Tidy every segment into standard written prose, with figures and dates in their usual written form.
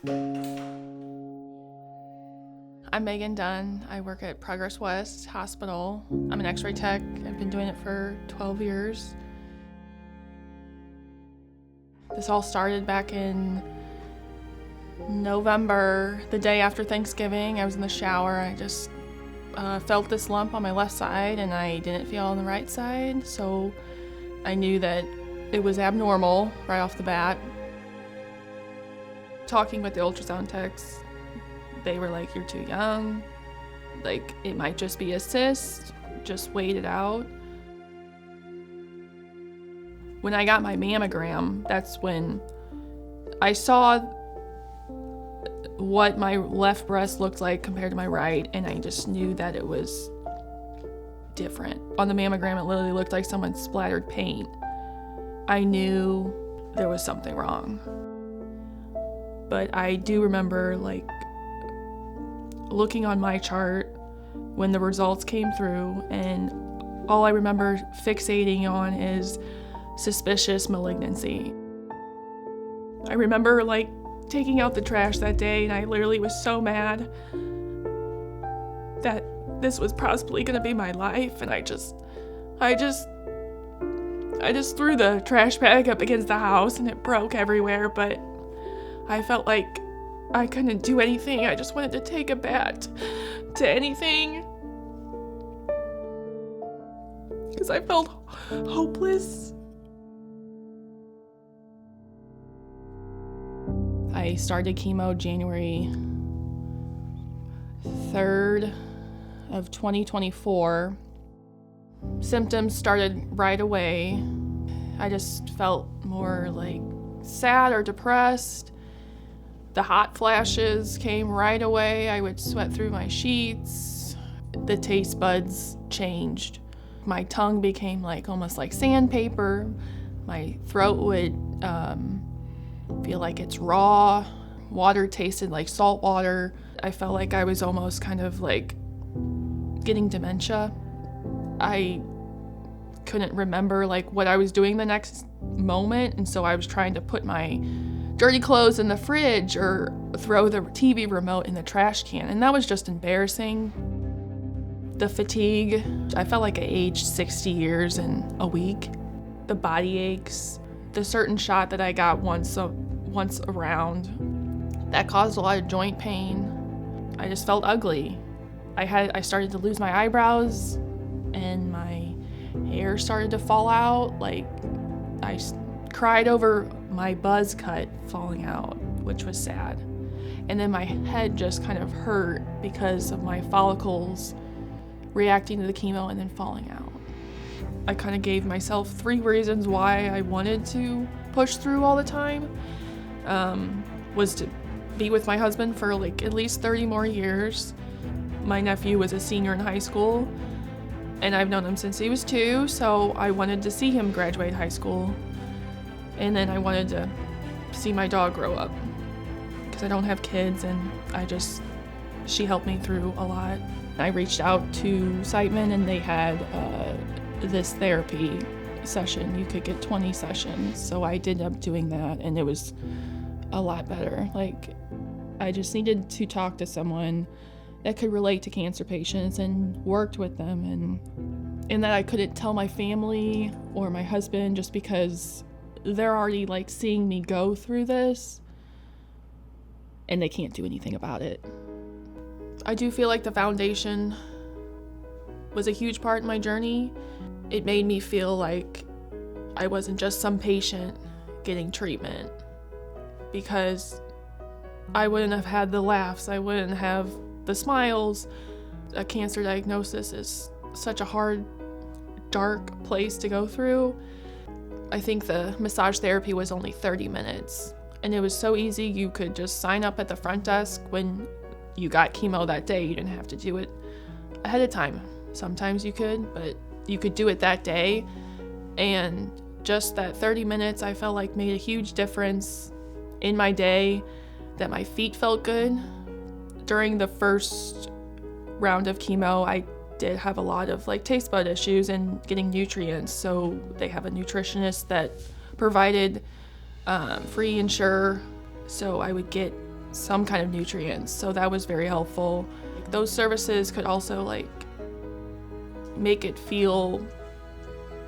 I'm Megan Dunn. I work at Progress West Hospital. I'm an x-ray tech. I've been doing it for 12 years. This all started back in November, the day after Thanksgiving. I was in the shower. I just felt this lump on my left side and I didn't feel on the right side, so I knew that it was abnormal right off the bat. Talking with the ultrasound techs, they were like, "You're too young, like it might just be a cyst, just wait it out." When I got my mammogram, that's when I saw what my left breast looked like compared to my right, and I just knew that it was different. On the mammogram, it literally looked like someone splattered paint. I knew there was something wrong. But I do remember looking on my chart when the results came through, and all I remember fixating on is suspicious malignancy. I remember taking out the trash that day, and I literally was so mad that this was possibly gonna be my life, and I just threw the trash bag up against the house and it broke everywhere, but I felt like I couldn't do anything. I just wanted to take a bat to anything because I felt hopeless. I started chemo January 3rd of 2024. Symptoms started right away. I just felt more sad or depressed. The hot flashes came right away. I would sweat through my sheets. The taste buds changed. My tongue became almost like sandpaper. My throat would feel like it's raw. Water tasted like salt water. I felt like I was almost kind of getting dementia. I couldn't remember what I was doing the next moment, and so I was trying to put my dirty clothes in the fridge or throw the TV remote in the trash can, and that was just embarrassing. The fatigue, I felt like I aged 60 years in a week. The body aches, the certain shot that I got once around, that caused a lot of joint pain. I just felt ugly. I started to lose my eyebrows and my hair started to fall out. I cried over my buzz cut falling out, which was sad. And then my head just kind of hurt because of my follicles reacting to the chemo and then falling out. I kind of gave myself 3 reasons why I wanted to push through all the time. Was to be with my husband for at least 30 more years. My nephew was a senior in high school, and I've known him since he was 2, so I wanted to see him graduate high school. And then I wanted to see my dog grow up because I don't have kids, and she helped me through a lot. I reached out to Siteman, and they had this therapy session. You could get 20 sessions, so I did end up doing that, and it was a lot better. I just needed to talk to someone that could relate to cancer patients and worked with them, and that I couldn't tell my family or my husband just because they're already seeing me go through this and they can't do anything about it. I do feel like the foundation was a huge part in my journey. It made me feel like I wasn't just some patient getting treatment, because I wouldn't have had the laughs, I wouldn't have the smiles. A cancer diagnosis is such a hard, dark place to go through. I think the massage therapy was only 30 minutes, and it was so easy. You could just sign up at the front desk when you got chemo that day. You didn't have to do it ahead of time. Sometimes you could, but you could do it that day, and just that 30 minutes I felt like made a huge difference in my day, that my feet felt good. During the first round of chemo, I did have a lot of taste bud issues and getting nutrients, so they have a nutritionist that provided free and sure, so I would get some kind of nutrients, so that was very helpful. Those services could also like make it feel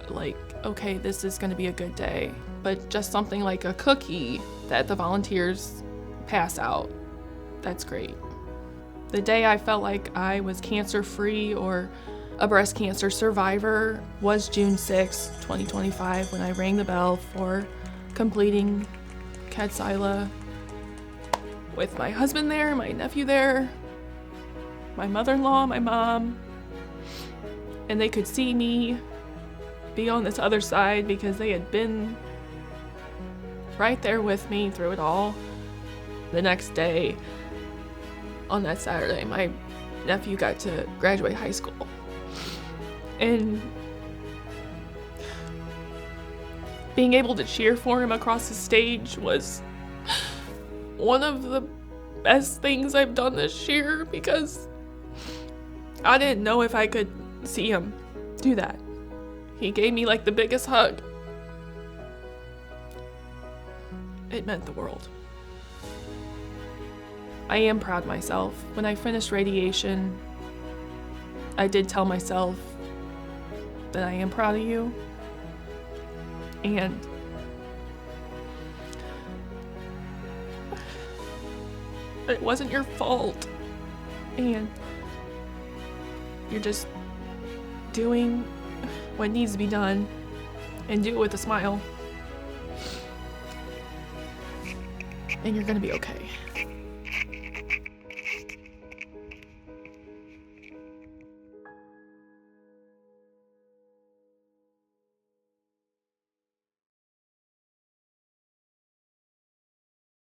like, okay, this is going to be a good day. But just something like a cookie that the volunteers pass out, that's great. The day I felt like I was cancer-free or a breast cancer survivor was June 6, 2025, when I rang the bell for completing Kadcyla with my husband there, my nephew there, my mother-in-law, my mom, and they could see me be on this other side because they had been right there with me through it all. The next day, on that Saturday, my nephew got to graduate high school. And being able to cheer for him across the stage was one of the best things I've done this year, because I didn't know if I could see him do that. He gave me like the biggest hug. It meant the world. I am proud of myself. When I finished radiation, I did tell myself that I am proud of you. And it wasn't your fault. And you're just doing what needs to be done, and do it with a smile. And you're gonna be okay.